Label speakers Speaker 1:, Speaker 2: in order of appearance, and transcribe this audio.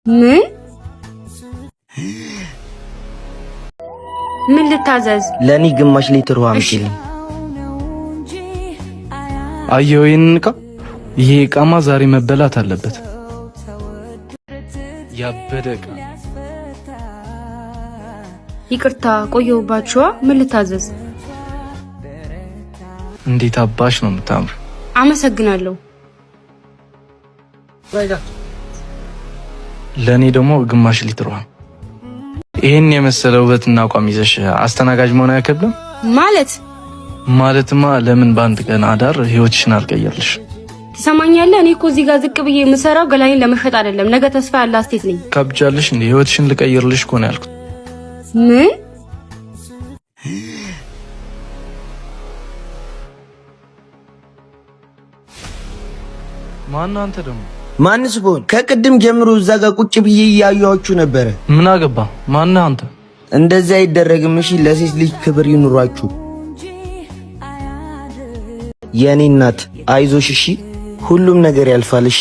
Speaker 1: ምን ልታዘዝ?
Speaker 2: ለኔ ግማሽ ሊትር ውሃ አምጪልኝ።
Speaker 3: አየው ይሄን ዕቃ፣ ይሄ ዕቃማ ዛሬ መበላት አለበት። ያበደ ዕቃ።
Speaker 1: ይቅርታ ቆየሁባችኋ። ምን ልታዘዝ?
Speaker 3: እንዴት አባሽ ነው የምታምር።
Speaker 1: አመሰግናለሁ።
Speaker 3: ለኔ ደግሞ ግማሽ ሊትር ውሃ። ይሄን የመሰለ ውበትና አቋም ይዘሽ አስተናጋጅ መሆን አይከብድም? ማለትማ ለምን በአንድ ቀን አዳር ህይወትሽን አልቀየርልሽ?
Speaker 1: ትሰማኛለህ? እኔ እኮ እዚህ ጋር ዝቅ ብዬ የምሰራው ገላይን ለመሸጥ አይደለም። ነገ ተስፋ ያለ አስቴት ነኝ።
Speaker 3: ካብጃለሽ እንዴ? ህይወትሽን ልቀይርልሽ እኮ ነው ያልኩት።
Speaker 1: ምን?
Speaker 3: ማን አንተ ደግሞ?
Speaker 2: ማንስ ቦን? ከቅድም ጀምሮ እዛ ጋር ቁጭ ብዬ እያየኋችሁ ነበረ።
Speaker 3: ምን አገባ? ማን አንተ?
Speaker 2: እንደዚህ አይደረግም። እሺ፣ ለሴት ልጅ ክብር ይኑራችሁ። የኔ እናት አይዞሽ፣ እሺ፣ ሁሉም ነገር ያልፋል። እሺ